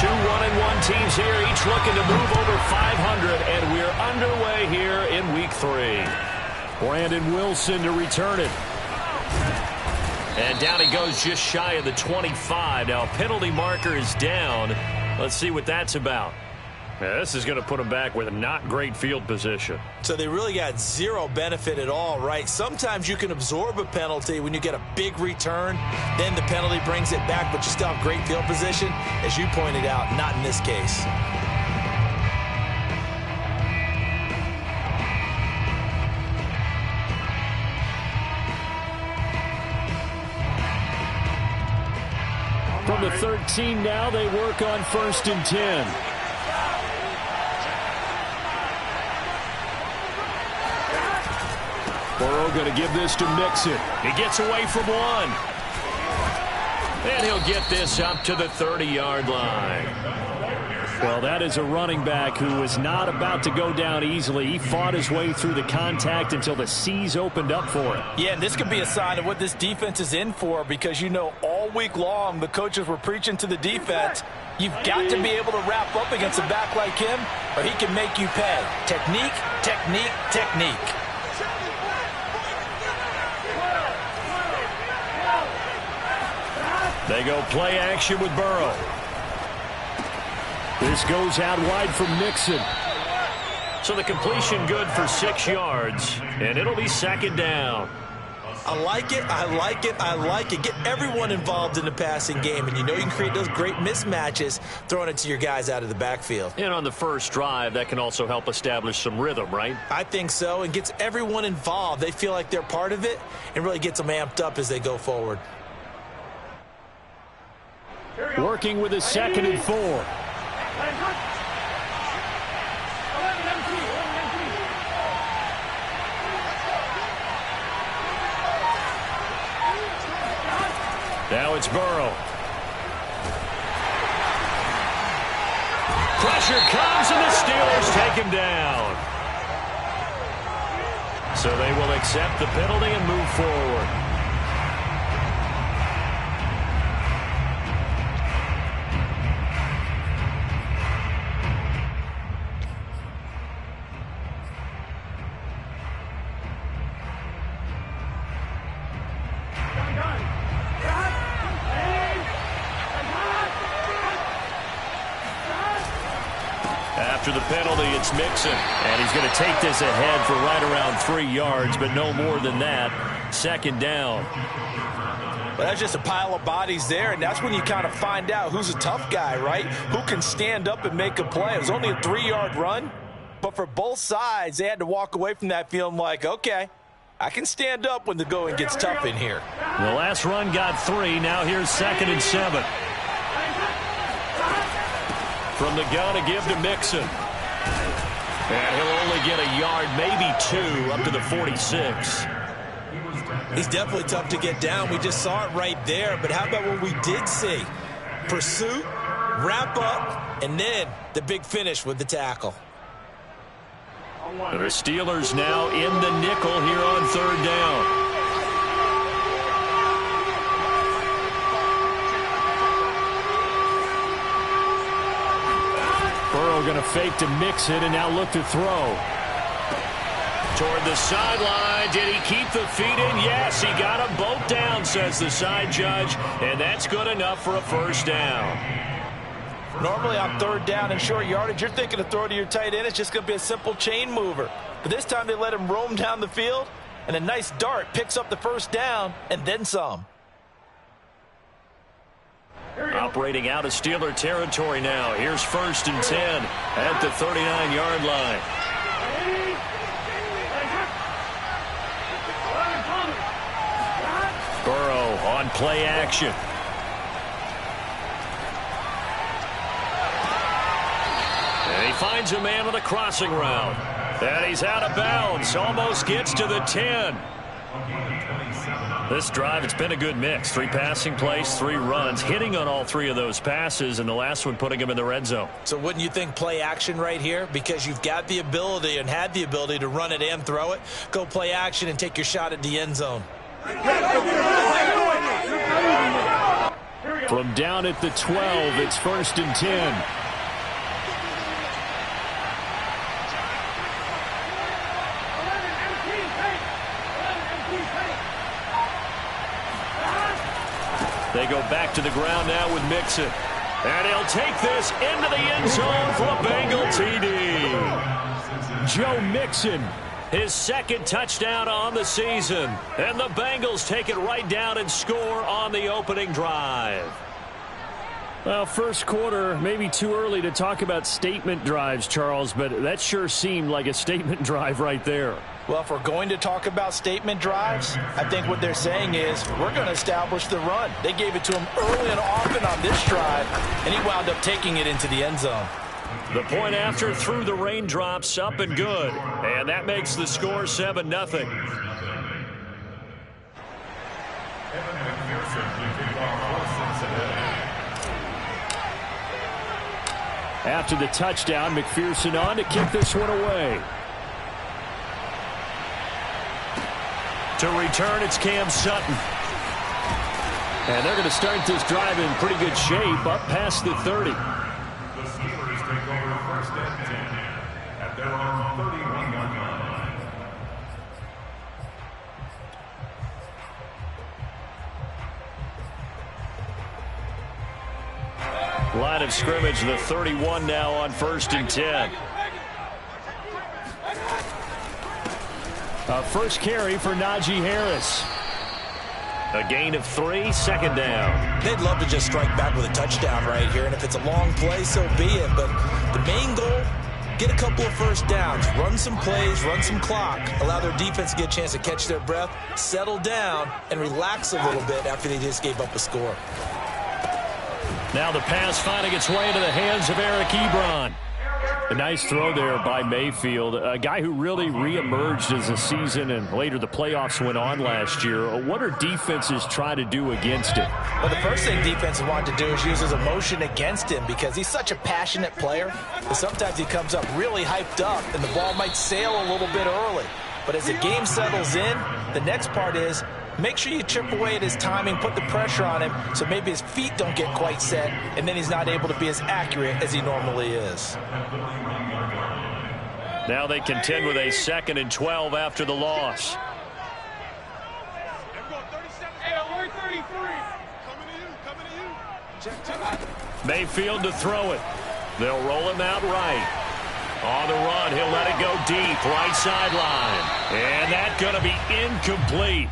Two 1-1 teams here, each looking to move over 500, and we're underway here in Week 3. Brandon Wilson to return it. And down he goes just shy of the 25. Now, penalty marker is down. Let's see what that's about. Yeah, this is going to put them back with a not great field position. So they really got zero benefit at all, right? Sometimes you can absorb a penalty when you get a big return. Then the penalty brings it back, but you still have great field position. As you pointed out, not in this case. From the 13 now, they work on 1st and 10. Burrow going to give this to Mixon. He gets away from one. And he'll get this up to the 30-yard line. Well, that is a running back who was not about to go down easily. He fought his way through the contact until the C's opened up for him. Yeah, and this could be a sign of what this defense is in for, because you know all week long the coaches were preaching to the defense, you've got to be able to wrap up against a back like him or he can make you pay. Technique, technique, technique. They go play action with Burrow. This goes out wide from Mixon. So the completion good for 6 yards, and it'll be 2nd down. I like it, I like it, I like it. Get everyone involved in the passing game, and you know you can create those great mismatches throwing it to your guys out of the backfield. And on the first drive, that can also help establish some rhythm, right? I think so, and gets everyone involved. They feel like they're part of it, and really gets them amped up as they go forward. Working with a 2nd and 4. Now it's Burrow. Pressure comes, and the Steelers take him down. So they will accept the penalty and move forward. After the penalty, it's Mixon. And he's going to take this ahead for right around 3 yards, but no more than that. 2nd down. Well, that's just a pile of bodies there, and that's when you kind of find out who's a tough guy, right? Who can stand up and make a play. It was only a 3-yard run, but for both sides, they had to walk away from that feeling like, okay, I can stand up when the going gets tough in here. The last run got 3. Now here's 2nd and 7. From the gun to give to Mixon. And he'll only get a yard, maybe 2, up to the 46. He's definitely tough to get down. We just saw it right there. But how about what we did see? Pursuit, wrap up, and then the big finish with the tackle. The Steelers now in the nickel here on 3rd down. Burrow going to fake to Mixon and now look to throw. Toward the sideline. Did he keep the feet in? Yes, he got them both down, says the side judge. And that's good enough for a 1st down. Normally on 3rd down and short yardage, you're thinking to throw to your tight end. It's just going to be a simple chain mover. But this time they let him roam down the field, and a nice dart picks up the 1st down and then some. Operating out of Steeler territory now. Here's 1st and 10 at the 39-yard line. Burrow on play action. And he finds a man with a crossing route. And he's out of bounds. Almost gets to the 10. This drive, it's been a good mix. 3 passing plays, 3 runs, hitting on all 3 of those passes, and the last one putting him in the red zone. So wouldn't you think play action right here? Because you've got the ability and had the ability to run it and throw it. Go play action and take your shot at the end zone. From down at the 12, it's 1st and 10. They go back to the ground now with Mixon. And he'll take this into the end zone for a Bengal TD. Joe Mixon, his second touchdown on the season. And the Bengals take it right down and score on the opening drive. Well, first quarter, maybe too early to talk about statement drives, Charles, but that sure seemed like a statement drive right there. Well, if we're going to talk about statement drives, I think what they're saying is we're going to establish the run. They gave it to him early and often on this drive, and he wound up taking it into the end zone. The point after through the raindrops, up and good. And that makes the score 7-0. After the touchdown, McPherson on to kick this one away. To return, it's Cam Sutton. And they're going to start this drive in pretty good shape, up past the 30. The Steelers take over 1st and 10 at their own 31-yard line. Line of scrimmage, the 31 now on 1st and 10. A first carry for Najee Harris. A gain of 3, 2nd down. They'd love to just strike back with a touchdown right here, and if it's a long play, so be it. But the main goal, get a couple of first downs, run some plays, run some clock, allow their defense to get a chance to catch their breath, settle down, and relax a little bit after they just gave up a score. Now the pass finding its way into the hands of Eric Ebron. A nice throw there by Mayfield, a guy who really reemerged as the season and later the playoffs went on last year. What are defenses trying to do against him? Well, the first thing defenses want to do is use his emotion against him because he's such a passionate player. But sometimes he comes up really hyped up and the ball might sail a little bit early. But as the game settles in, the next part is make sure you chip away at his timing, put the pressure on him so maybe his feet don't get quite set, and then he's not able to be as accurate as he normally is. Now they contend with a 2nd and 12 after the loss. Mayfield to throw it. They'll roll him out right. On the run, he'll let it go deep, right sideline. And that's going to be incomplete.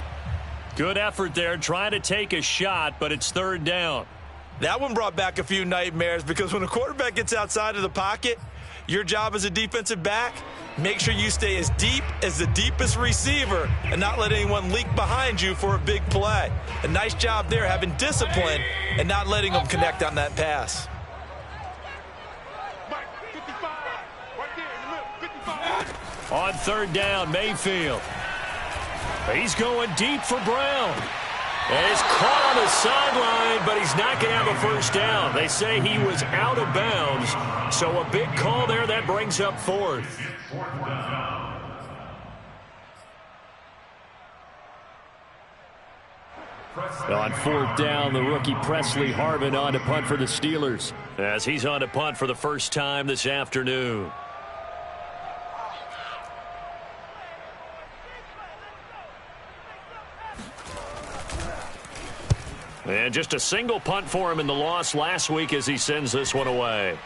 Good effort there, trying to take a shot, but it's 3rd down. That one brought back a few nightmares because when a quarterback gets outside of the pocket, your job as a defensive back, make sure you stay as deep as the deepest receiver and not let anyone leak behind you for a big play. A nice job there, having discipline and not letting them connect on that pass. On 3rd down, Mayfield. He's going deep for Brown. And he's caught on the sideline, but he's not going to have a first down. They say he was out of bounds. So a big call there that brings up 4th. On 4th down, the rookie Presley Harvin on to punt for the Steelers, as he's on to punt for the first time this afternoon. And just a single punt for him in the loss last week as he sends this one away.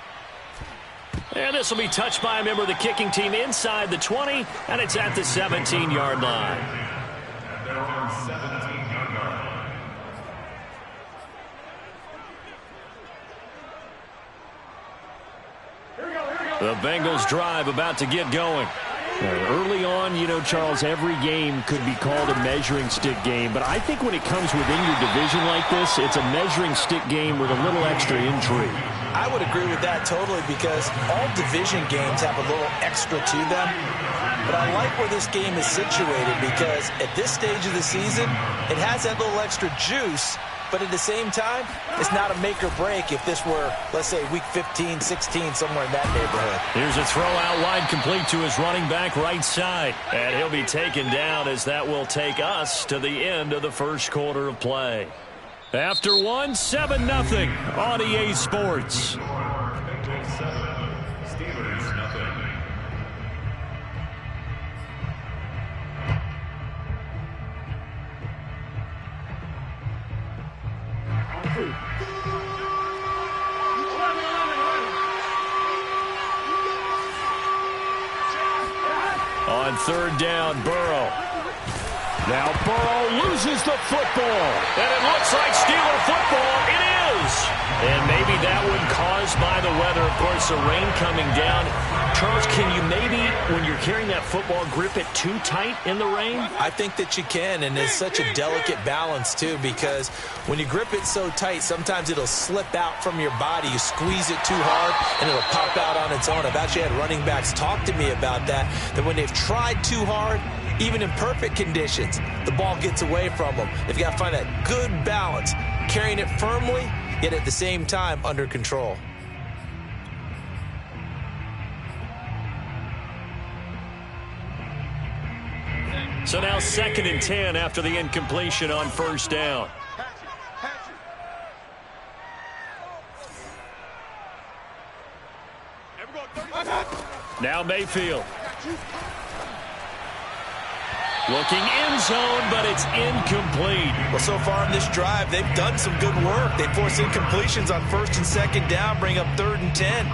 And this will be touched by a member of the kicking team inside the 20, and it's at the 17-yard line. The Bengals drive about to get going. Early on, you know, Charles, every game could be called a measuring stick game. But I think when it comes within your division like this, it's a measuring stick game with a little extra intrigue. I would agree with that totally because all division games have a little extra to them. But I like where this game is situated because at this stage of the season, it has that little extra juice. But at the same time, it's not a make or break if this were, let's say, week 15, 16, somewhere in that neighborhood. Here's a throw out wide complete to his running back right side. And he'll be taken down as that will take us to the end of the first quarter of play. After one, 7-0 on EA Sports. Steelers nothing. On third down, Burrow. Now Burrow loses the football. And it looks like Steeler football. It is. And maybe that one caused by the weather. Of course, the rain coming down. Charles, can you maybe, when you're carrying that football, grip it too tight in the rain? I think that you can, and it's such a delicate balance, too, because when you grip it so tight, sometimes it'll slip out from your body. You squeeze it too hard, and it'll pop out on its own. I've actually had running backs talk to me about that when they've tried too hard, even in perfect conditions, the ball gets away from them. They've got to find that good balance, carrying it firmly, yet at the same time under control. So now 2nd and 10 after the incompletion on first down. Now Mayfield. Looking end zone, but it's incomplete. Well, so far in this drive, they've done some good work. They force incompletions on 1st and 2nd down, bring up 3rd and 10.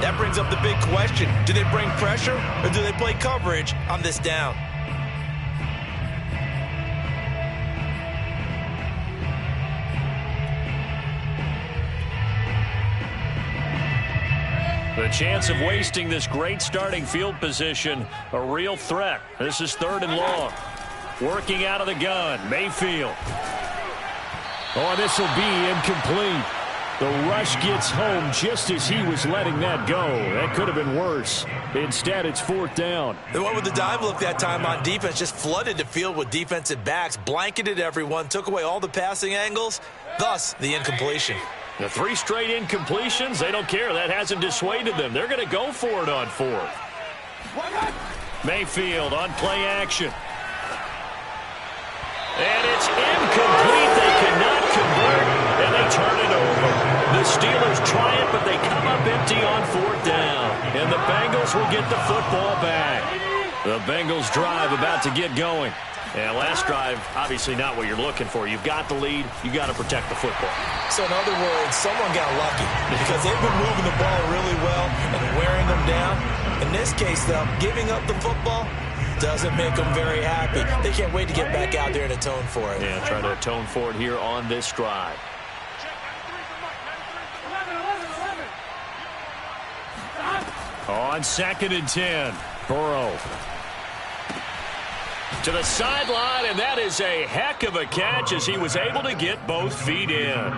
That brings up the big question. Do they bring pressure, or do they play coverage on this down? The chance of wasting this great starting field position, a real threat. This is 3rd and long. Working out of the gun, Mayfield. Oh, this will be incomplete. The rush gets home just as he was letting that go. That could have been worse. Instead, it's 4th down. They went with the dime look that time on defense, just flooded the field with defensive backs, blanketed everyone, took away all the passing angles, thus the incompletion. The 3 straight incompletions, they don't care. That hasn't dissuaded them. They're going to go for it on 4th. Mayfield on play action. And it's incomplete. They cannot convert, and they turn it over. The Steelers try it, but they come up empty on 4th down. And the Bengals will get the football back. The Bengals drive about to get going. And last drive, obviously not what you're looking for. You've got the lead. You've got to protect the football. So in other words, someone got lucky because they've been moving the ball really well and wearing them down. In this case, though, giving up the football doesn't make them very happy. They can't wait to get back out there and atone for it. Yeah, try to atone for it here on this drive. On 2nd and 10, Burrow. To the sideline, and that is a heck of a catch as he was able to get both feet in.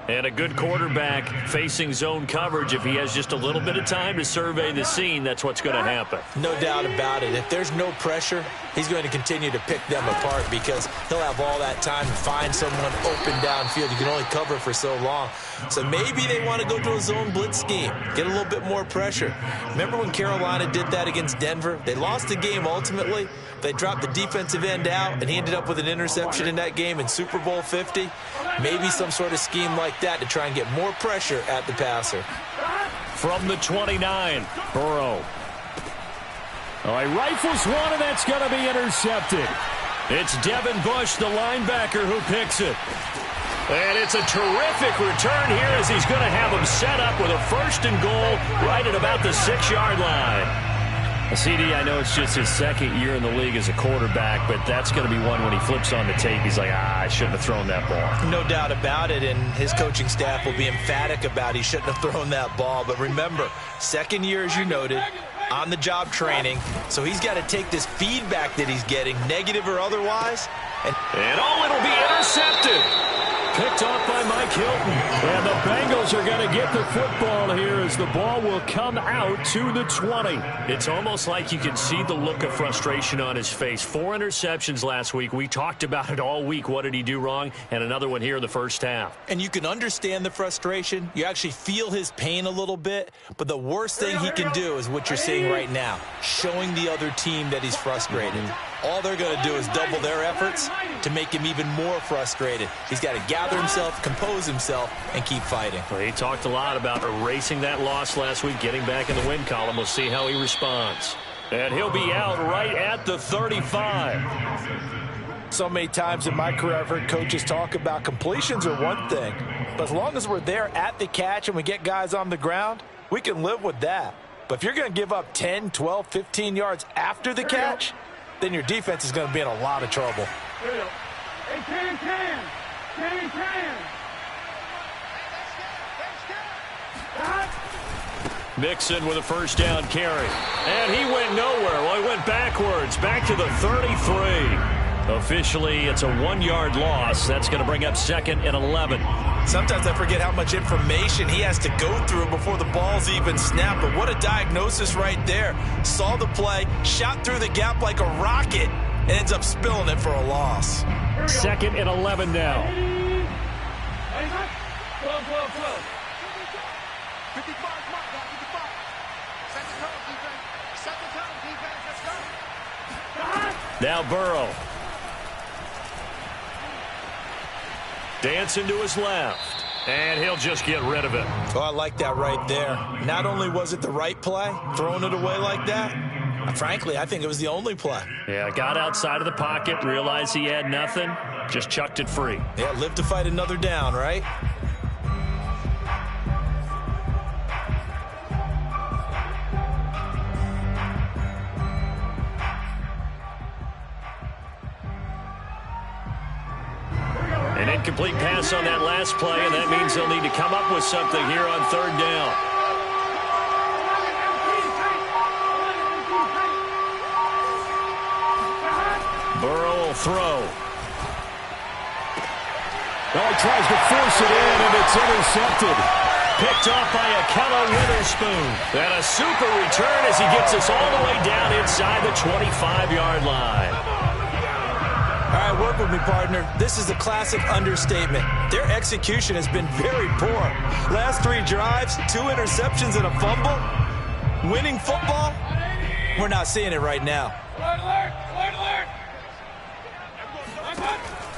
And a good quarterback facing zone coverage. If he has just a little bit of time to survey the scene, that's what's going to happen. No doubt about it. If there's no pressure, he's going to continue to pick them apart because he'll have all that time to find someone open downfield. You can only cover for so long. So maybe they want to go to a zone blitz scheme, get a little bit more pressure. Remember when Carolina did that against Denver? They lost the game ultimately. They dropped the defensive end out, and he ended up with an interception in that game in Super Bowl 50. Maybe some sort of scheme like that to try and get more pressure at the passer. From the 29, Burrow. Oh, he rifles one, and that's going to be intercepted. It's Devin Bush, the linebacker, who picks it. And it's a terrific return here as he's going to have him set up with a 1st and goal right at about the 6-yard line. CD, I know it's just his 2nd year in the league as a quarterback, but that's going to be one when he flips on the tape. He's like, I shouldn't have thrown that ball. No doubt about it, and his coaching staff will be emphatic about he shouldn't have thrown that ball. But remember, 2nd year, as you noted, on-the-job training, so he's got to take this feedback that he's getting, negative or otherwise. And it'll be intercepted. Picked off by Mike Hilton. And the Bengals are going to get the football here as the ball will come out to the 20. It's almost like you can see the look of frustration on his face. 4 interceptions last week. We talked about it all week. What did he do wrong? And another one here in the first half. And you can understand the frustration. You actually feel his pain a little bit. But the worst thing he can do is what you're seeing right now, showing the other team that he's frustrated. all they're going to do is double their efforts to make him even more frustrated. He's got to gather himself, compose himself, and keep fighting. Well, he talked a lot about erasing that loss last week, getting back in the win column. We'll see how he responds. And he'll be out right at the 35. So many times in my career, I've heard coaches talk about completions are one thing, but as long as we're there at the catch and we get guys on the ground, we can live with that. But if you're going to give up 10, 12, 15 yards after the catch, then your defense is going to be in a lot of trouble. Mixon with a first down carry. And he went nowhere. Well, he went backwards, back to the 33. Officially, it's a 1-yard loss. That's going to bring up 2nd and 11. Sometimes I forget how much information he has to go through before the ball's even snapped. But what a diagnosis right there. Saw the play, shot through the gap like a rocket, and ends up spilling it for a loss. 2nd and 11 now. 55 mark, 55. Set the tone, defense. Set the tone, defense. Let's go. Now Burrow. Dancing to his left. And he'll just get rid of it. Oh, I like that right there. Not only was it the right play, throwing it away like that, frankly, I think it was the only play. Yeah, got outside of the pocket, realized he had nothing, just chucked it free. Yeah, live to fight another down, right? An incomplete pass on that last play, and that means they'll need to come up with something here on 3rd down. Burrow will throw. Oh, he tries to force it in, and it's intercepted. Picked off by Akello Witherspoon. And a super return as he gets us all the way down inside the 25-yard line. All right, work with me, partner. This is a classic understatement. Their execution has been very poor. Last 3 drives, 2 interceptions and a fumble. Winning football, we're not seeing it right now.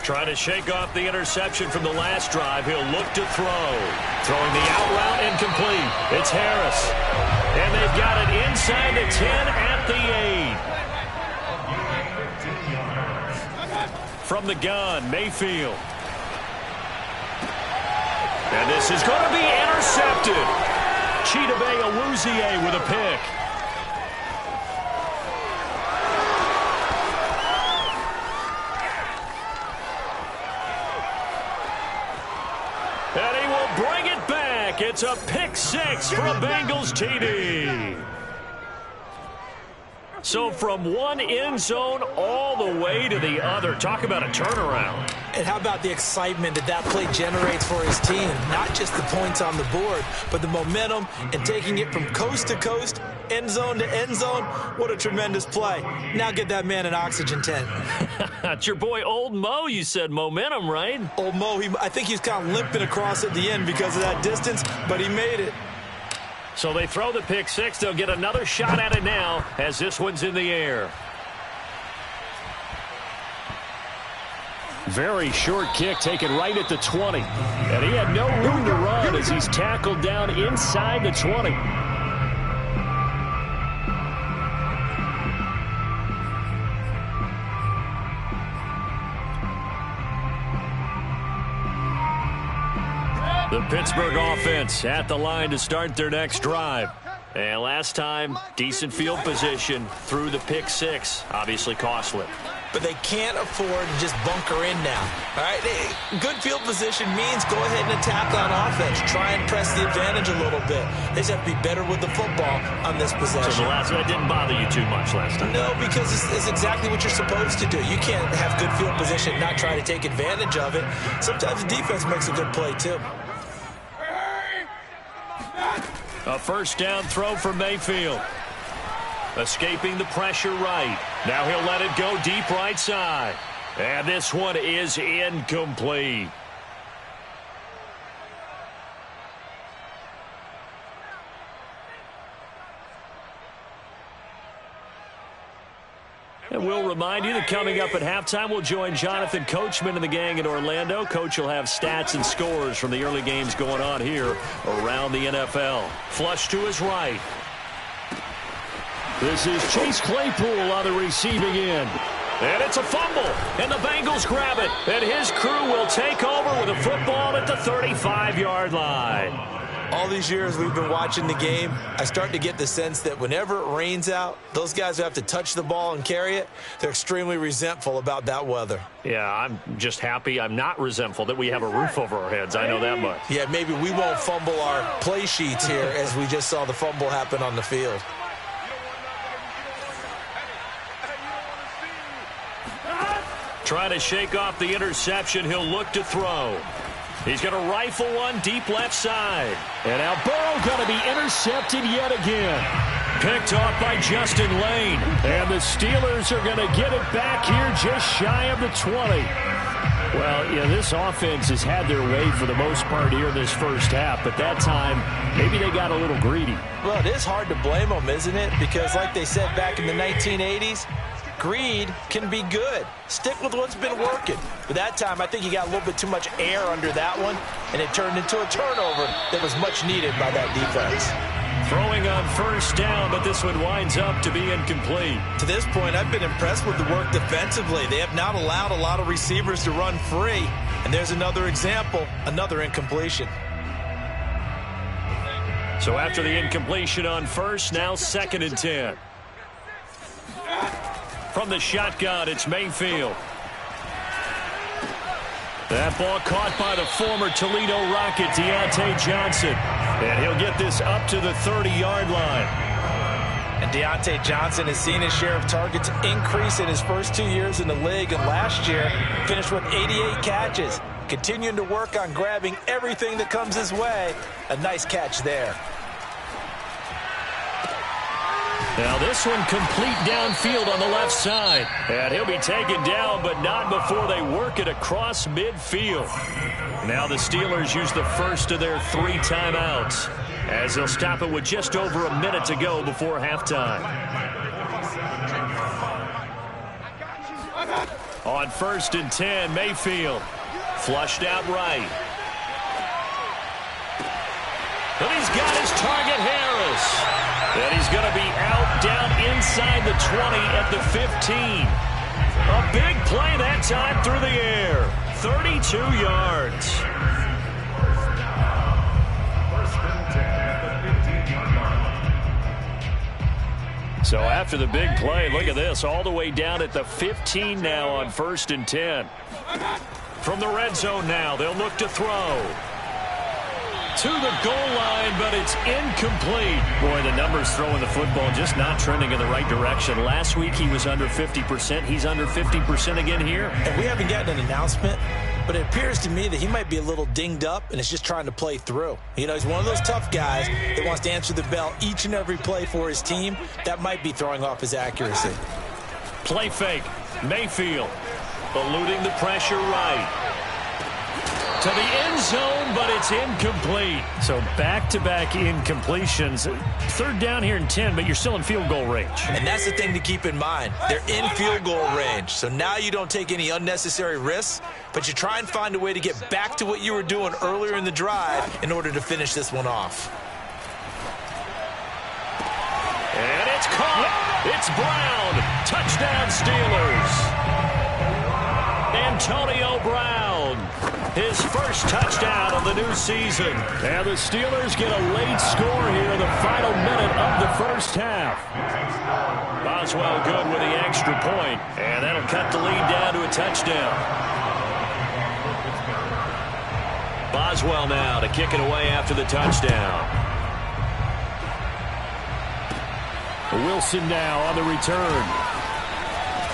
Trying to shake off the interception from the last drive. He'll look to throw. Throwing the out route incomplete. It's Harris. And they've got it inside the 10 at the 8. From the gun, Mayfield. And this is going to be intercepted. Chidobe Awuzie with a pick. And he will bring it back. It's a pick 6 for a Bengals TD. So from one end zone all the way to the other. Talk about a turnaround. And how about the excitement that play generates for his team? Not just the points on the board, but the momentum and taking it from coast to coast, end zone to end zone. What a tremendous play. Now get that man an oxygen tent. It's your boy Old Mo, you said. Momentum, right? Old Mo, I think he's kind of limping across at the end because of that distance, but he made it. So they throw the pick 6. They'll get another shot at it now as this one's in the air. Very short kick taken right at the 20. And he had no room to run as he's tackled down inside the 20. The Pittsburgh offense at the line to start their next drive. And last time, decent field position through the pick 6. Obviously costly. But they can't afford to just bunker in now. All right, good field position means go ahead and attack on offense. Try and press the advantage a little bit. They just have to be better with the football on this possession. So the last one didn't bother you too much last time? No, because it's exactly what you're supposed to do. You can't have good field position and not try to take advantage of it. Sometimes the defense makes a good play, too. A first down throw for Mayfield. Escaping the pressure right. Now he'll let it go deep right side. And this one is incomplete. And we'll remind you that coming up at halftime, we'll join Jonathan Coachman and the gang in Orlando. Coach will have stats and scores from the early games going on here around the NFL. Flush to his right. This is Chase Claypool on the receiving end. And it's a fumble, and the Bengals grab it. And his crew will take over with a football at the 35-yard line. All these years we've been watching the game, I start to get the sense that whenever it rains out, those guys who have to touch the ball and carry it, they're extremely resentful about that weather. Yeah, I'm just happy I'm not resentful that we have a roof over our heads. I know that much. Yeah, maybe we won't fumble our play sheets here as we just saw the fumble happen on the field. Trying to shake off the interception. He'll look to throw. He's going to rifle one deep left side. And now Burrow going to be intercepted yet again. Picked off by Justin Lane. And the Steelers are going to get it back here just shy of the 20. Well, yeah, this offense has had their way for the most part here in this first half. But that time, maybe they got a little greedy. Well, it is hard to blame them, isn't it? Because like they said back in the 1980s, greed can be good. Stick with what's been working. But that time, I think he got a little bit too much air under that one, and it turned into a turnover that was much needed by that defense. Throwing on first down, but this one winds up to be incomplete. To this point, I've been impressed with the work defensively. They have not allowed a lot of receivers to run free. And there's another example, another incompletion. So after the incompletion on first, now 2nd and 10. From the shotgun, it's Mayfield. That ball caught by the former Toledo Rocket, Deontay Johnson. And he'll get this up to the 30-yard line. And Deontay Johnson has seen his share of targets increase in his first 2 years in the league. And last year, finished with 88 catches. Continuing to work on grabbing everything that comes his way. A nice catch there. Now this one complete downfield on the left side. And he'll be taken down, but not before they work it across midfield. Now the Steelers use the first of their 3 timeouts, as they'll stop it with just over a minute to go before halftime. On 1st and 10, Mayfield. Flushed out right. And he's got his target, Harris. And he's going to be out down inside the 20 at the 15. A big play that time through the air. 32 yards. So after the big play, look at this. All the way down at the 15 now on 1st and 10. From the red zone now, they'll look to throw. To the goal line, but it's incomplete. Boy, the numbers throwing the football just not trending in the right direction. Last week he was under 50%. He's under 50% again here. And we haven't gotten an announcement, but it appears to me that he might be a little dinged up and is just trying to play through. You know, he's one of those tough guys that wants to answer the bell each and every play for his team. That might be throwing off his accuracy. Play fake. Mayfield eluding the pressure right. To the end zone, but it's incomplete. So back-to-back incompletions. 3rd down here and 10, but you're still in field goal range. And that's the thing to keep in mind. They're in field goal range. So now you don't take any unnecessary risks, but you try and find a way to get back to what you were doing earlier in the drive in order to finish this one off. And it's caught. It's Brown. Touchdown, Steelers. Antonio Brown. His first touchdown of the new season. And the Steelers get a late score here in the final minute of the first half. Boswell good with the extra point. And that'll cut the lead down to a touchdown. Boswell now to kick it away after the touchdown. Wilson now on the return.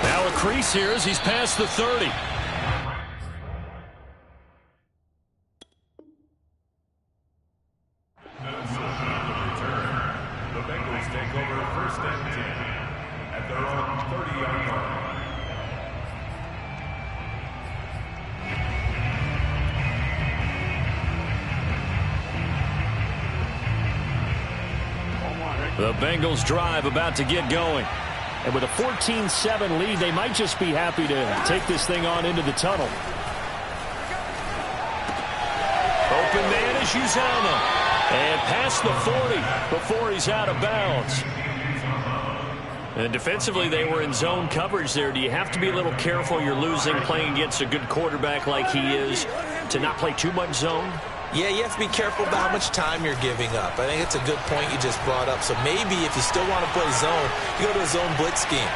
Now a crease here as he's past the 30. The Bengals drive about to get going. And with a 14-7 lead, they might just be happy to take this thing on into the tunnel. Open man is Uzomah. And past the 40 before he's out of bounds. And defensively, they were in zone coverage there. Do you have to be a little careful? You're losing playing against a good quarterback like he is to not play too much zone? Yeah, you have to be careful about how much time you're giving up. I think it's a good point you just brought up. So maybe if you still want to play zone, you go to a zone blitz scheme.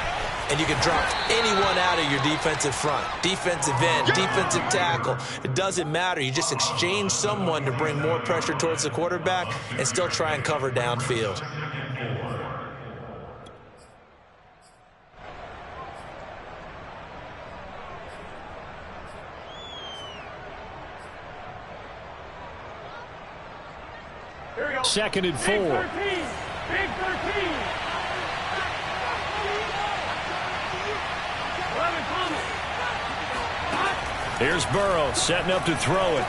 And you can drop anyone out of your defensive front. Defensive end, defensive tackle. It doesn't matter. You just exchange someone to bring more pressure towards the quarterback and still try and cover downfield. Second and 4. Big 13. Big 13. Here's Burrow setting up to throw it.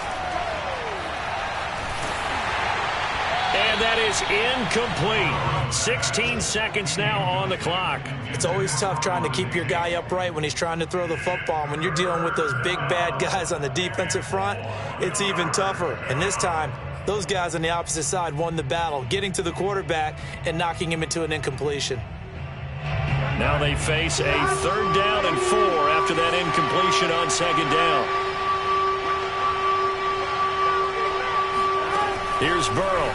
And that is incomplete. 16 seconds now on the clock. It's always tough trying to keep your guy upright when he's trying to throw the football. When you're dealing with those big bad guys on the defensive front, it's even tougher. And this time, those guys on the opposite side won the battle, getting to the quarterback and knocking him into an incompletion. Now they face a 3rd down and 4 after that incompletion on 2nd down. Here's Burrow.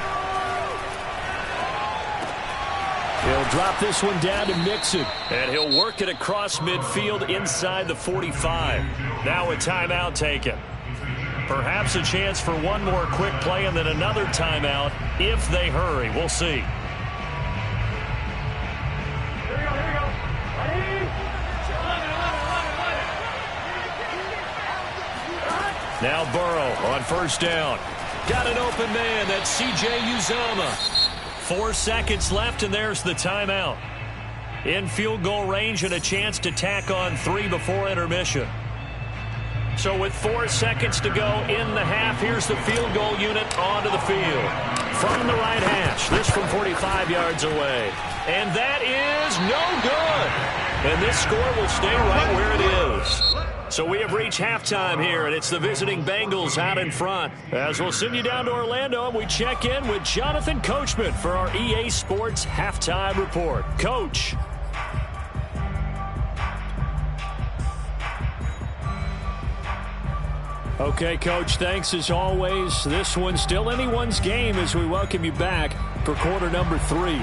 He'll drop this one down to Mixon. And he'll work it across midfield inside the 45. Now a timeout taken. Perhaps a chance for one more quick play and then another timeout if they hurry. We'll see. Now Burrow on 1st down. Got an open man. That's C.J. Uzomah. 4 seconds left, and there's the timeout. In field goal range and a chance to tack on 3 before intermission. So with 4 seconds to go in the half, here's the field goal unit onto the field. From the right hash, this from 45 yards away. And that is no good. And this score will stay right where it is. So we have reached halftime here, and it's the visiting Bengals out in front. As we'll send you down to Orlando, and we check in with Jonathan Coachman for our EA Sports Halftime Report. Coach. Okay, Coach, thanks as always. This one's still anyone's game as we welcome you back for quarter number 3.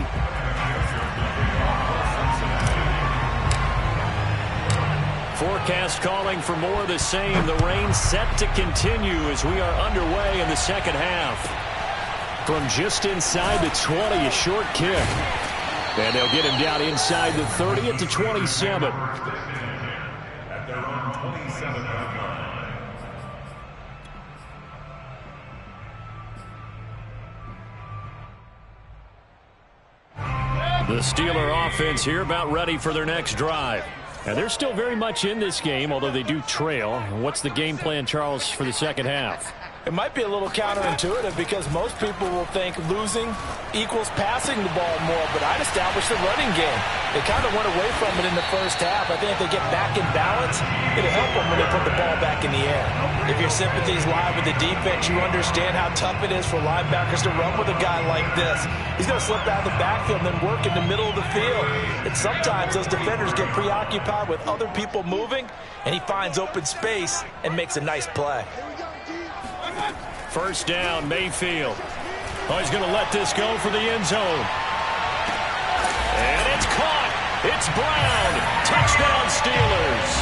Forecast calling for more of the same. The rain set to continue as we are underway in the second half. From just inside the 20, a short kick. And they'll get him down inside the 30 at the 27. At their own 27-yard line. The Steeler offense here about ready for their next drive. And they're still very much in this game, although they do trail. What's the game plan, Charles, for the second half? It might be a little counterintuitive because most people will think losing equals passing the ball more, but I'd establish the running game. They kind of went away from it in the first half. I think if they get back in balance, it'll help them when they put the ball back in the air. If your sympathies lie with the defense, you understand how tough it is for linebackers to run with a guy like this. He's going to slip out of the backfield and then work in the middle of the field. And sometimes those defenders get preoccupied with other people moving, and he finds open space and makes a nice play. First down, Mayfield. Oh, he's going to let this go for the end zone. And it's caught. It's Brown. Touchdown, Steelers.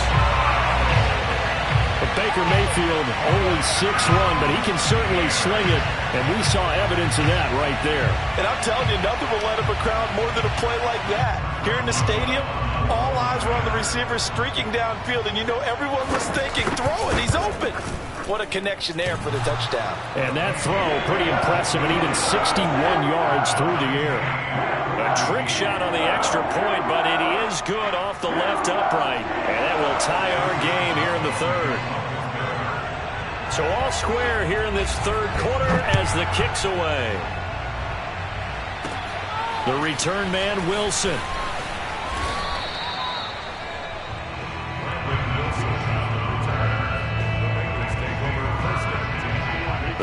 But Baker Mayfield only 6'1", but he can certainly sling it, and we saw evidence of that right there. And I'm telling you, nothing will let up a crowd more than a play like that. Here in the stadium, all eyes were on the receiver streaking downfield, and you know everyone was thinking, throw it, he's open. What a connection there for the touchdown. And that throw, pretty impressive, and even 61 yards through the air. A trick shot on the extra point, but it is good off the left upright. And that will tie our game here in the third. So all square here in this third quarter as the kick's away. The return man, Wilson.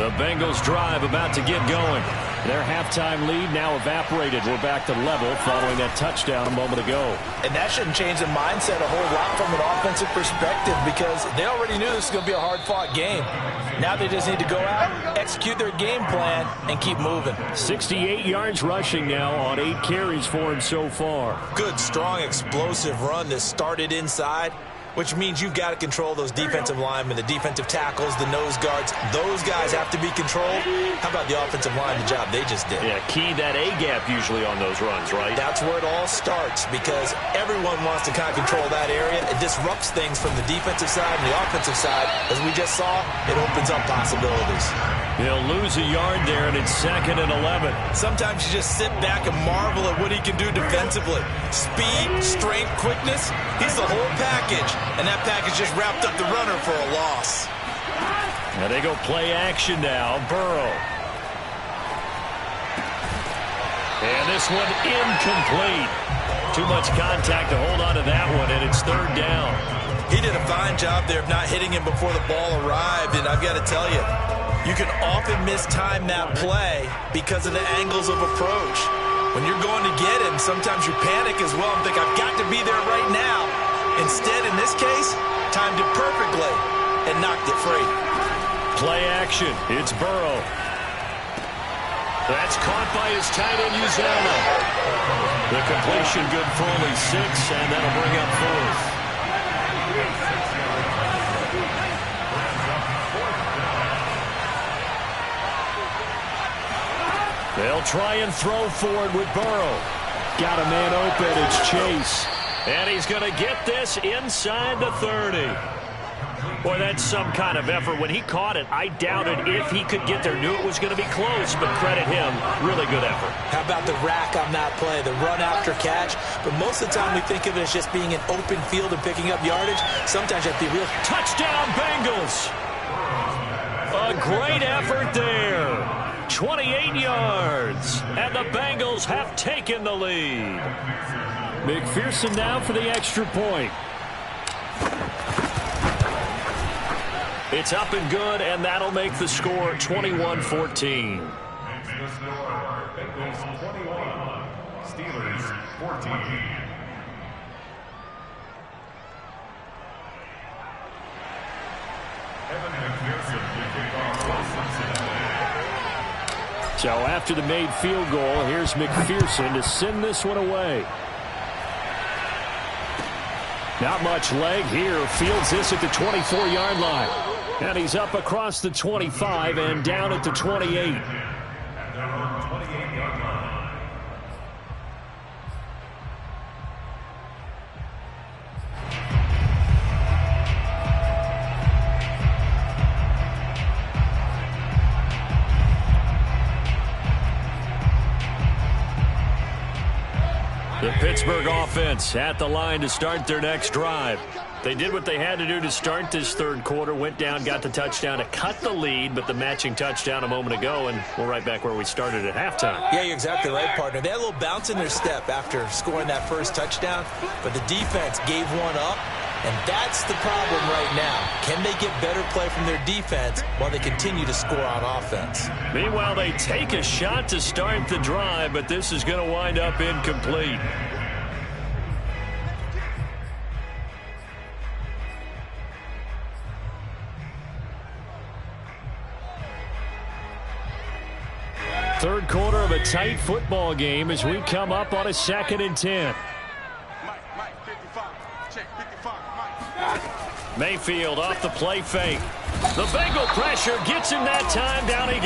The Bengals drive about to get going. Their halftime lead now evaporated. We're back to level following that touchdown a moment ago. And that shouldn't change the mindset a whole lot from an offensive perspective because they already knew this was going to be a hard-fought game. Now they just need to go out, execute their game plan, and keep moving. 68 yards rushing now on 8 carries for him so far. Good, strong, explosive run that started inside, which means you've got to control those defensive linemen, the defensive tackles, the nose guards. Those guys have to be controlled. How about the offensive line, the job they just did? Yeah, key that A-gap usually on those runs, right? That's where it all starts because everyone wants to kind of control that area. It disrupts things from the defensive side and the offensive side. As we just saw, it opens up possibilities. He'll lose a yard there, and it's 2nd and 11. Sometimes you just sit back and marvel at what he can do defensively. Speed, strength, quickness, he's the whole package. And that package just wrapped up the runner for a loss. Now they go play action now. Burrow. And this one incomplete. Too much contact to hold on to that one, and it's 3rd down. He did a fine job there of not hitting him before the ball arrived, and I've got to tell you, you can often mistime that play because of the angles of approach. When you're going to get him, sometimes you panic as well and think, I've got to be there right now. Instead, in this case, timed it perfectly and knocked it free. Play action. It's Burrow. That's caught by his tight end, Uzama. The completion good for only 6, and that'll bring up 4th. They'll try and throw forward with Burrow. Got a man open. It's Chase. And he's going to get this inside the 30. Boy, that's some kind of effort. When he caught it, I doubted if he could get there. Knew it was going to be close, but credit him. Really good effort. How about the rack on that play, the run after catch? But most of the time we think of it as just being an open field and picking up yardage. Sometimes you have to be real. Touchdown, Bengals. A great effort there. 28 yards. And the Bengals have taken the lead. McPherson now for the extra point. It's up and good, and that'll make the score 21-14. The score, Bengals 21, Steelers 14. Evan McPherson will kick off for Cincinnati. So after the made field goal, here's McPherson to send this one away. Not much leg here. Fields this at the 24-yard line. And he's up across the 25 and down at the 28. At their own 28-yard line. The Pittsburgh offense at the line to start their next drive. They did what they had to do to start this 3rd quarter, went down, got the touchdown to cut the lead, but the matching touchdown a moment ago, and we're right back where we started at halftime. Yeah, you're exactly right, partner. They had a little bounce in their step after scoring that first touchdown, but the defense gave one up, and that's the problem right now. Can they get better play from their defense while they continue to score on offense? Meanwhile, they take a shot to start the drive, but this is going to wind up incomplete. Third quarter of a tight football game as we come up on a 2nd and 10. Mike, 55. Check, 55. Mike. Mayfield off the play fake. The Bengal pressure gets him that time. Down he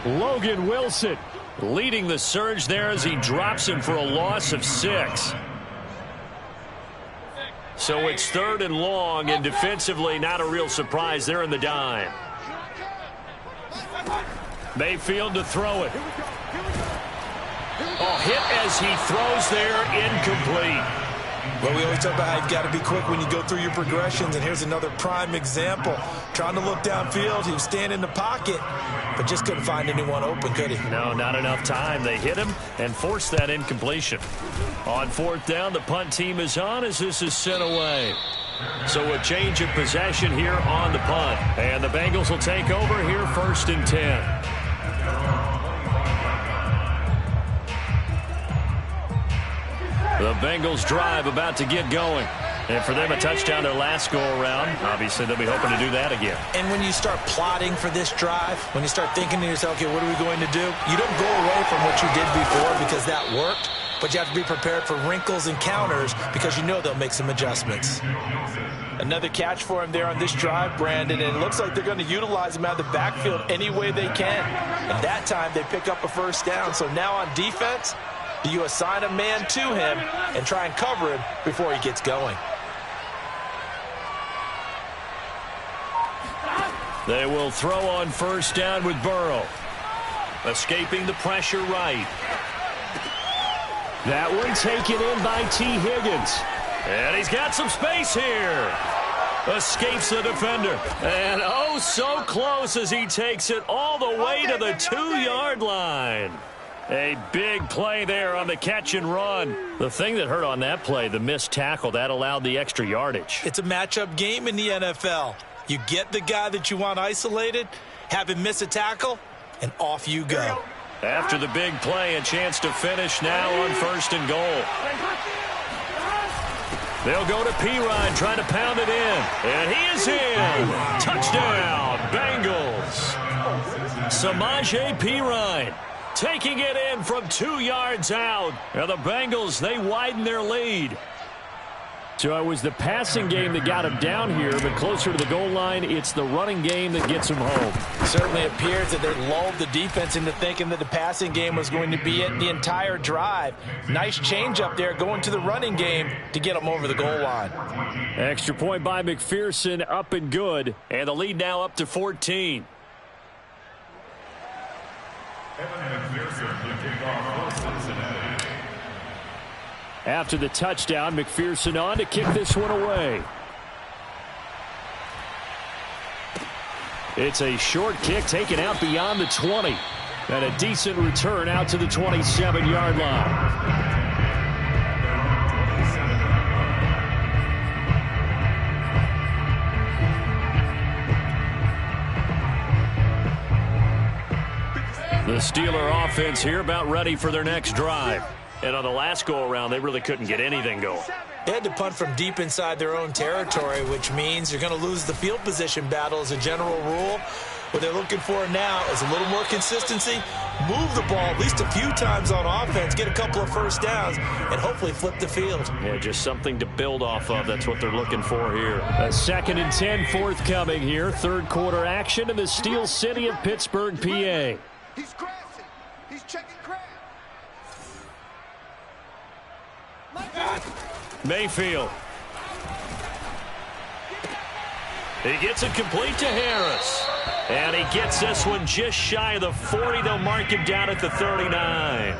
goes. Logan Wilson leading the surge there as he drops him for a loss of 6. So it's 3rd and long, and defensively not a real surprise. They're in the dime. Mayfield to throw it. Oh, hit as he throws there, incomplete. Well, we always talk about how you've got to be quick when you go through your progressions, and here's another prime example. Trying to look downfield, he was standing in the pocket, but just couldn't find anyone open, could he? No, not enough time. They hit him and forced that incompletion. On 4th down, the punt team is on as this is sent away. So a change of possession here on the punt. And the Bengals will take over here 1st and 10. The Bengals drive about to get going. And for them, a touchdown their last go-around. Obviously, they'll be hoping to do that again. And when you start plotting for this drive, when you start thinking to yourself, okay, what are we going to do? You don't go away from what you did before because that worked, but you have to be prepared for wrinkles and counters because you know they'll make some adjustments. Another catch for him there on this drive, Brandon, and it looks like they're going to utilize him out of the backfield any way they can. And that time, they pick up a first down. So now on defense, you assign a man to him and try and cover him before he gets going. They will throw on first down with Burrow. Escaping the pressure right. That one taken in by T. Higgins. And he's got some space here. Escapes the defender. And oh, so close as he takes it all the way to the 2-yard line. A big play there on the catch and run. The thing that hurt on that play, the missed tackle, that allowed the extra yardage. It's a matchup game in the NFL. You get the guy that you want isolated, have him miss a tackle, and off you go. After the big play, a chance to finish now on 1st and goal. They'll go to Pirine, trying to pound it in. And he is in. Touchdown, Bengals. Samaje Pirine taking it in from 2 yards out. And the Bengals, they widen their lead. So it was the passing game that got him down here, but closer to the goal line, it's the running game that gets him home. Certainly appears that they lulled the defense into thinking that the passing game was going to be it the entire drive. Nice change up there going to the running game to get them over the goal line. Extra point by McPherson, up and good, and the lead now up to 14. After the touchdown, McPherson on to kick this one away. It's a short kick taken out beyond the 20. And a decent return out to the 27-yard line. The Steeler offense here about ready for their next drive. And on the last go-around, they really couldn't get anything going. They had to punt from deep inside their own territory, which means you're going to lose the field position battle as a general rule. What they're looking for now is a little more consistency, move the ball at least a few times on offense, get a couple of first downs, and hopefully flip the field. Yeah, just something to build off of. That's what they're looking for here. A 2nd and 10 forthcoming here. Third quarter action in the Steel City of Pittsburgh, PA. He's crashing. He's checking crash. Mayfield. He gets it complete to Harris. And he gets this one just shy of the 40. They'll mark him down at the 39.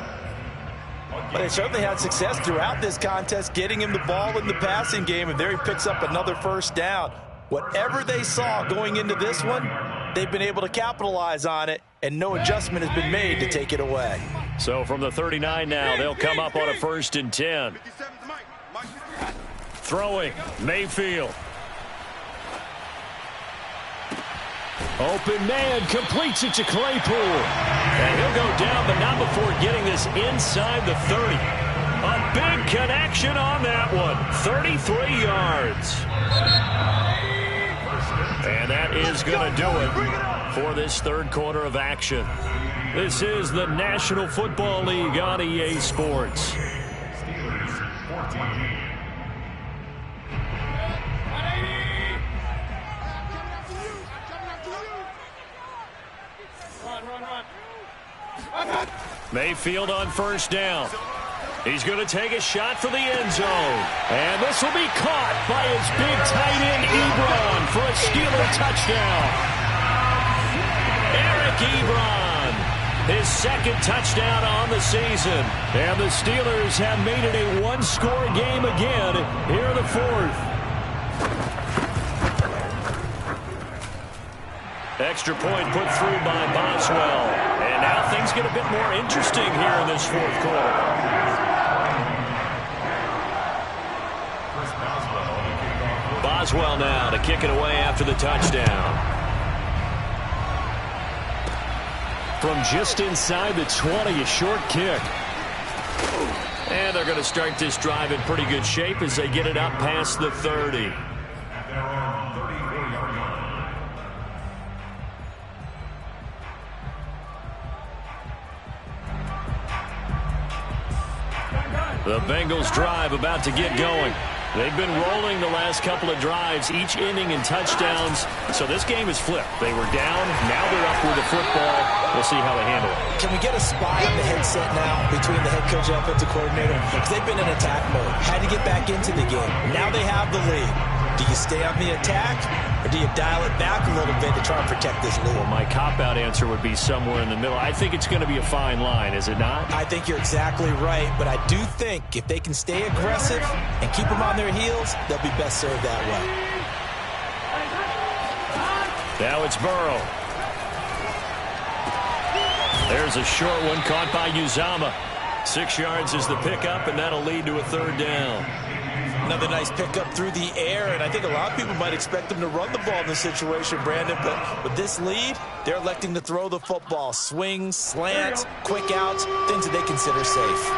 But they certainly had success throughout this contest, getting him the ball in the passing game, and there he picks up another first down. Whatever they saw going into this one, they've been able to capitalize on it, and no adjustment has been made to take it away. So from the 39 now, they'll come up on a 1st and 10. Throwing, Mayfield. Open man, completes it to Claypool. And he'll go down, but not before getting this inside the 30. A big connection on that one. 33 yards. And that is going to do it for this third quarter of action. This is the National Football League on EA Sports. Mayfield on first down. He's going to take a shot for the end zone. And this will be caught by his big tight end, Ebron, for a Steeler touchdown. Eric Ebron, his 2nd touchdown on the season. And the Steelers have made it a one-score game again here in the 4th. Extra point put through by Boswell. And now things get a bit more interesting here in this 4th quarter. Boswell now to kick it away after the touchdown. From just inside the 20, a short kick. And they're going to start this drive in pretty good shape as they get it up past the 30. The Bengals drive about to get going. They've been rolling the last couple of drives, each ending in touchdowns. So this game is flipped. They were down. Now they're up with the football. We'll see how they handle it. Can we get a spy on the headset now between the head coach and offensive coordinator? Because they've been in attack mode. Had to get back into the game. Now they have the lead. Do you stay on the attack, or do you dial it back a little bit to try and protect this lead? Well, my cop-out answer would be somewhere in the middle. I think it's going to be a fine line, is it not? I think you're exactly right, but I do think if they can stay aggressive and keep them on their heels, they'll be best served that way. Now it's Burrow. There's a short one caught by Uzama. 6 yards is the pickup, and that'll lead to a third down. Another nice pickup through the air, and I think a lot of people might expect them to run the ball in this situation, Brandon, but with this lead, they're electing to throw the football. Swings, slants, quick outs, things that they consider safe.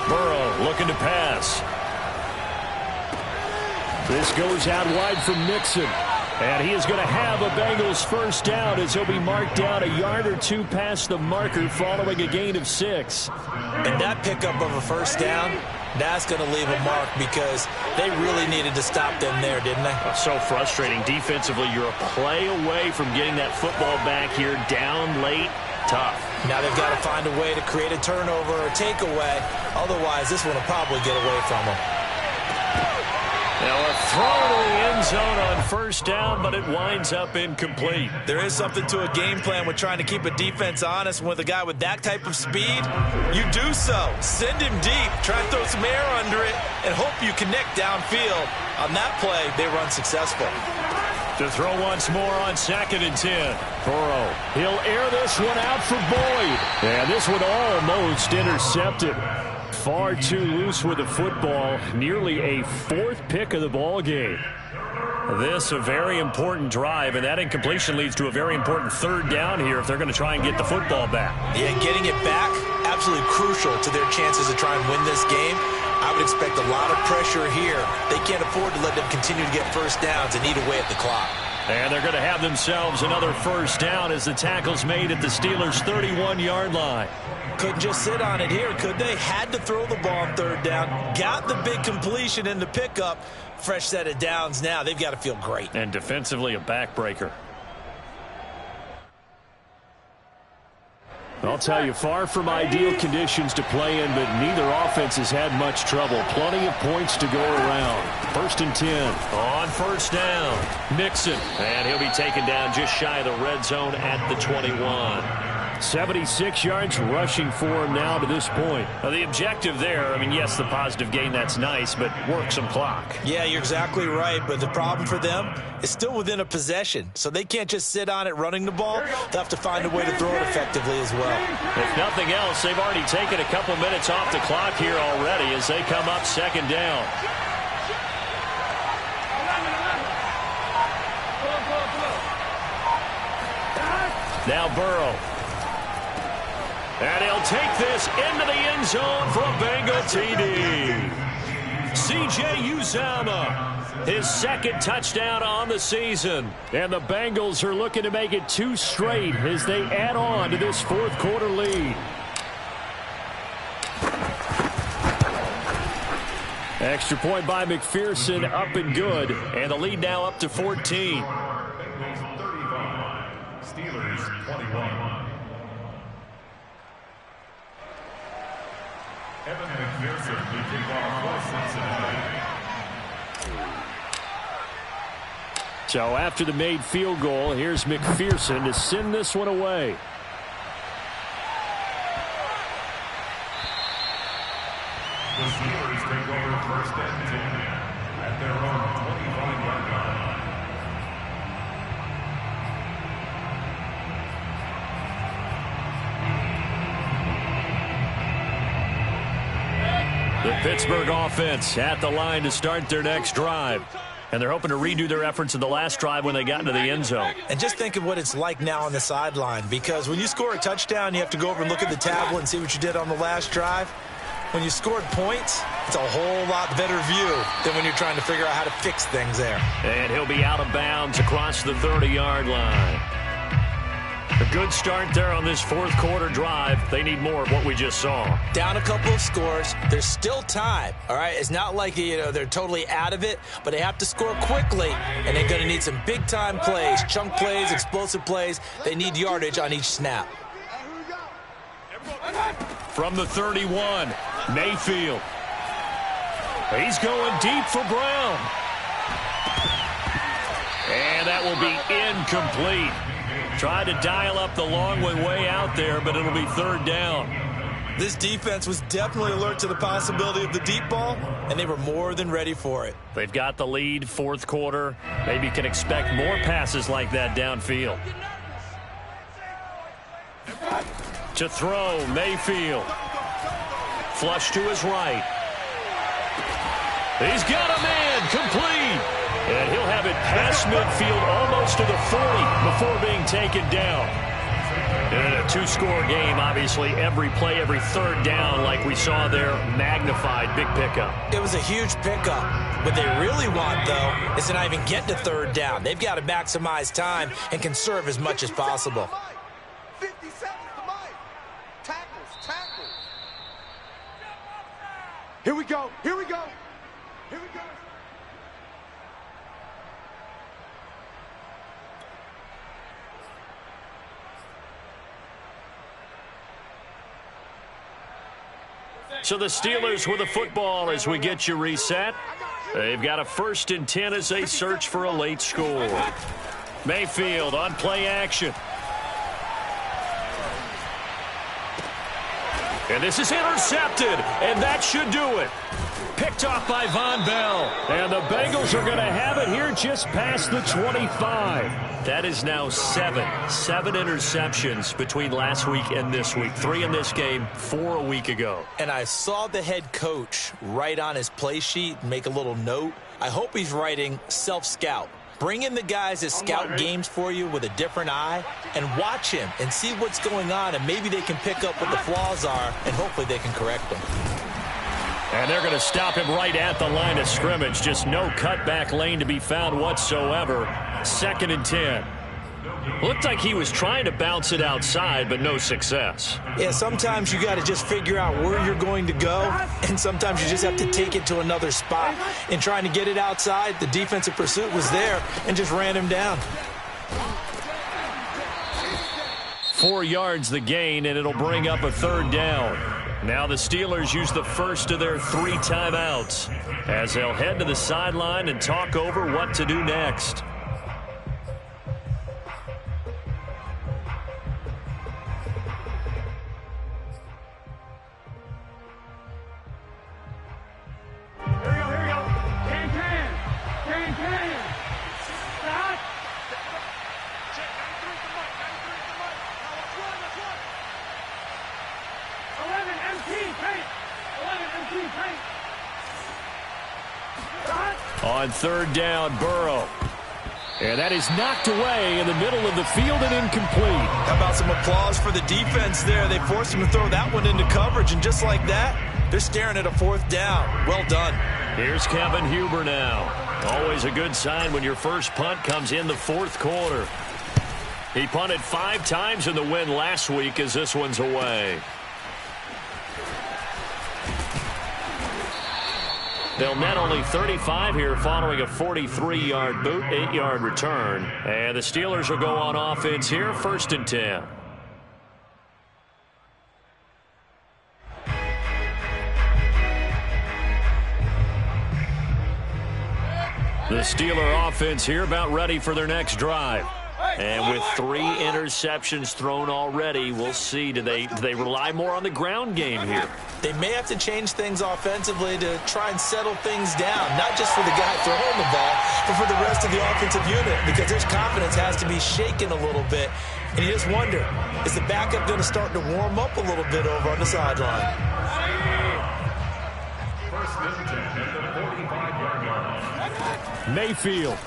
Burrow looking to pass. This goes out wide from Mixon. And he is going to have a Bengals first down as he'll be marked down a yard or two past the marker following a gain of 6. And that pickup of a first down, that's going to leave a mark because they really needed to stop them there, didn't they? So frustrating. Defensively, you're a play away from getting that football back here down late. Tough. Now they've got to find a way to create a turnover or takeaway. Otherwise, this one will probably get away from them. Now a throw to the end zone on first down, but it winds up incomplete. There is something to a game plan with trying to keep a defense honest. With a guy with that type of speed, you do so. Send him deep. Try and throw some air under it and hope you connect downfield. On that play, they run successful. To throw once more on 2nd and 10. Burrow. He'll air this one out for Boyd. And this one almost intercepted. Far too loose with the football. Nearly a 4th pick of the ball game. This a very important drive, and that incompletion leads to a very important third down here if they're going to try and get the football back. Yeah, getting it back, absolutely crucial to their chances to try and win this game. I would expect a lot of pressure here. They can't afford to let them continue to get first downs and eat away at the clock. And they're going to have themselves another first down as the tackle's made at the Steelers' 31-yard line. Couldn't just sit on it here, could they? Had to throw the ball on third down. Got the big completion in the pickup. Fresh set of downs now. They've got to feel great. And defensively, a backbreaker. I'll tell you, far from ideal conditions to play in, but neither offense has had much trouble. Plenty of points to go around. 1st and 10. On first down, Mixon. And he'll be taken down just shy of the red zone at the 21. 76 yards rushing for him now to this point. Now, the objective there, I mean, yes, the positive gain, that's nice, but work some clock. Yeah, you're exactly right, but the problem for them is still within a possession, so they can't just sit on it running the ball. They'll have to find a way to throw it effectively as well. If nothing else, they've already taken a couple minutes off the clock here already as they come up 2nd down. Now Burrow. And he'll take this into the end zone for a Bengal TD. C.J. Uzama, his 2nd touchdown on the season. And the Bengals are looking to make it 2 straight as they add on to this 4th quarter lead. Extra point by McPherson, up and good. And the lead now up to 14. Bengals 35, Steelers 21. Evan McPherson will kick off for Cincinnati. So after the made field goal, here's McPherson to send this one away. The Steelers take over 1st and 10 at their own 25-yard line. The Pittsburgh offense at the line to start their next drive. And they're hoping to redo their efforts in the last drive when they got into the end zone. And just think of what it's like now on the sideline, because when you score a touchdown, you have to go over and look at the tablet and see what you did on the last drive. When you scored points, it's a whole lot better view than when you're trying to figure out how to fix things there. And he'll be out of bounds across the 30-yard line. A good start there on this fourth quarter drive. They need more of what we just saw. Down a couple of scores. There's still time, all right? It's not like, they're totally out of it, but they have to score quickly, and they're going to need some big-time plays, chunk plays, explosive plays. They need yardage on each snap. From the 31, Mayfield. He's going deep for Brown. And that will be incomplete. Tried to dial up the long one way out there, but it'll be third down. This defense was definitely alert to the possibility of the deep ball, and they were more than ready for it. They've got the lead, fourth quarter. Maybe you can expect more passes like that downfield. To throw, Mayfield. Flush to his right. He's got a man, complete. And he'll have it past midfield almost to the 40 before being taken down. In a two-score game, obviously, every play, every third down, like we saw there, magnified, big pickup. It was a huge pickup. What they really want, though, is to not even get to third down. They've got to maximize time and conserve as much as possible. 50 seconds to Mike. Tackles. Here we go. Here we go. Here we go. So the Steelers with the football as we get you reset. They've got a 1st and 10 as they search for a late score. Mayfield on play action. And this is intercepted, and that should do it. Picked off by Von Bell. And the Bengals are going to have it here just past the 25. That is now 7 interceptions between last week and this week. 3 in this game, 4 a week ago. And I saw the head coach write on his play sheet, make a little note. I hope he's writing self-scout. Bring in the guys that scout games for you with a different eye and watch him and see what's going on, and maybe they can pick up what the flaws are, and hopefully they can correct them. And they're going to stop him right at the line of scrimmage. Just no cutback lane to be found whatsoever. 2nd and 10. Looked like he was trying to bounce it outside, but no success. Yeah, sometimes you got to just figure out where you're going to go, and sometimes you just have to take it to another spot. In trying to get it outside, the defensive pursuit was there and just ran him down. 4 yards the gain, and it'll bring up a third down. Now the Steelers use the first of their 3 timeouts as they'll head to the sideline and talk over what to do next. Here we go. Can. Stop. Check 93 for Mike. 93 for Mike. Now let's run. 11 MT paint. 11 MT paint. On third down, Burrow. And that is knocked away in the middle of the field and incomplete. How about some applause for the defense there? They forced him to throw that one into coverage, and just like that, they're staring at a 4th down. Well done. Here's Kevin Huber now. Always a good sign when your first punt comes in the 4th quarter. He punted 5 times in the win last week as this one's away. They'll net only 35 here following a 43-yard boot, 8-yard return. And the Steelers will go on offense here, 1st and 10. The Steeler offense here about ready for their next drive. And with 3 interceptions thrown already, we'll see. Do they rely more on the ground game here? They may have to change things offensively to try and settle things down, not just for the guy throwing the ball, but for the rest of the offensive unit, because his confidence has to be shaken a little bit. And you just wonder, is the backup going to start to warm up a little bit over on the sideline? first and 10 at the 45-yard line. Mayfield.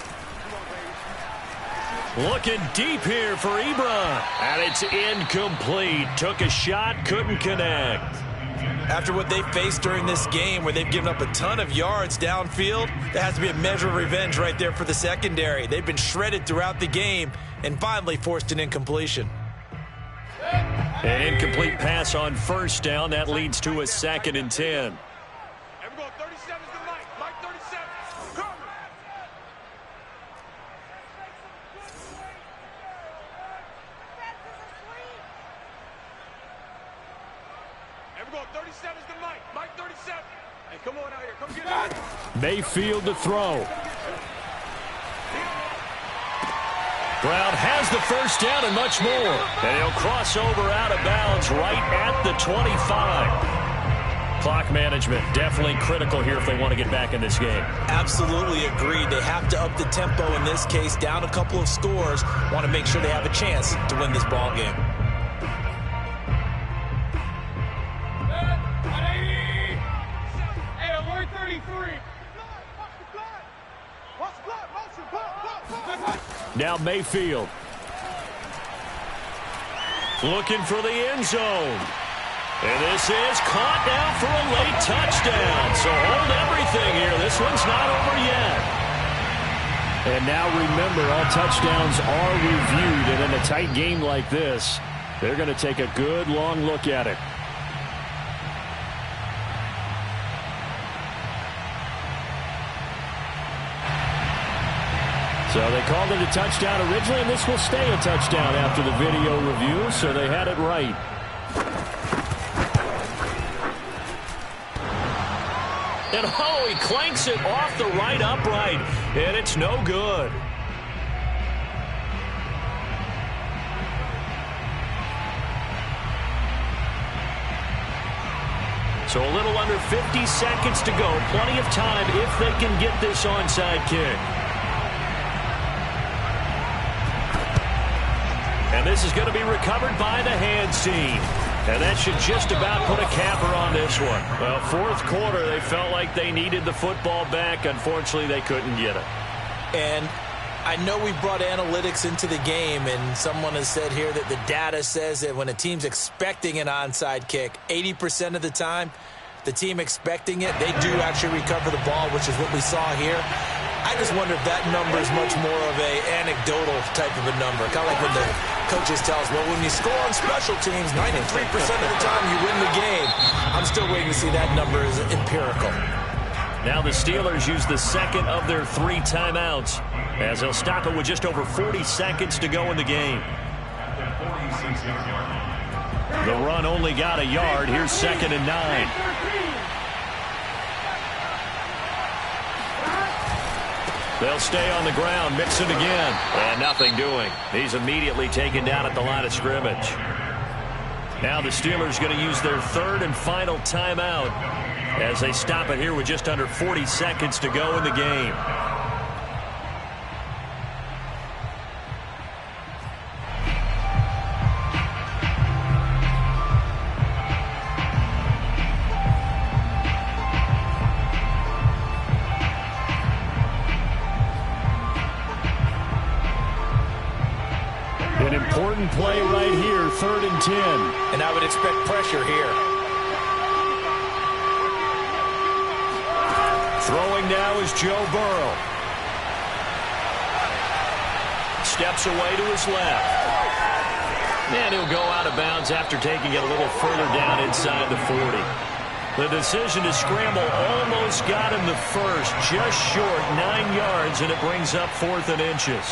Looking deep here for Ebron. And it's incomplete. Took a shot, couldn't connect. After what they faced during this game where they've given up a ton of yards downfield, there has to be a measure of revenge right there for the secondary. They've been shredded throughout the game and finally forced an incompletion. An incomplete pass on first down. That leads to a 2nd and 10. And we go 37 to Mike. Mike 37. Cover. And we go 37 to Mike. Mike 37. Hey, come on out here. Come get it. Mayfield to throw. Brown has the first down and much more. And he'll cross over out of bounds right at the 25. Clock management definitely critical here if they want to get back in this game. Absolutely agreed. They have to up the tempo in this case, down a couple of scores. Want to make sure they have a chance to win this ball game. Hey, alert 33. Now Mayfield. Looking for the end zone. And this is caught now for a late touchdown. So hold everything here. This one's not over yet. And now remember, all touchdowns are reviewed. And in a tight game like this, they're going to take a good long look at it. So they called it a touchdown originally, and this will stay a touchdown after the video review, so they had it right. And oh, he clanks it off the right upright, and it's no good. So a little under 50 seconds to go. Plenty of time if they can get this onside kick. And this is going to be recovered by the hands team. And that should just about put a capper on this one. Well, fourth quarter, they felt like they needed the football back. Unfortunately, they couldn't get it. And I know we brought analytics into the game, and someone has said here that the data says that when a team's expecting an onside kick, 80% of the time, the team expecting it, they do actually recover the ball, which is what we saw here. I just wonder if that number is much more of a anecdotal type of a number. Kind of like when the coaches tell us, well, when you score on special teams, 93% of the time you win the game. I'm still waiting to see that number is empirical. Now the Steelers use the second of their 3 timeouts as they'll stop it with just over 40 seconds to go in the game. The run only got a yard. Here's 2nd and 9. They'll stay on the ground, mix it again, and nothing doing. He's immediately taken down at the line of scrimmage. Now the Steelers going to use their 3rd and final timeout as they stop it here with just under 40 seconds to go in the game. An important play right here, 3rd and 10. And I would expect pressure here. Throwing now is Joe Burrow. Steps away to his left. And he'll go out of bounds after taking it a little further down inside the 40. The decision to scramble almost got him the first, just short, 9 yards, and it brings up 4th and inches.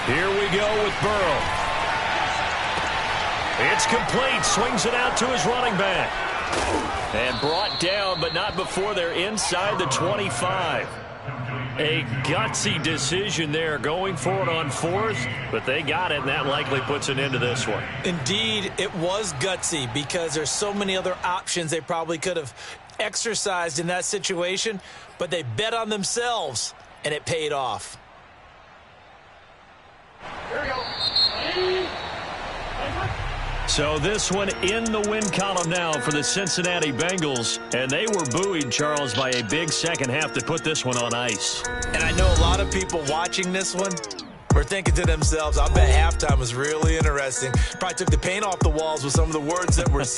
Here we go with Burrow. It's complete. Swings it out to his running back. And brought down, but not before they're inside the 25. A gutsy decision there, going for it on fourth, but they got it, and that likely puts an end to this one. Indeed, it was gutsy because there's so many other options they probably could have exercised in that situation, but they bet on themselves, and it paid off. So this one in the win column now for the Cincinnati Bengals, and they were buoyed, Charles, by a big second half to put this one on ice. And I know a lot of people watching this one were thinking to themselves, I bet halftime was really interesting. Probably took the paint off the walls with some of the words that were said.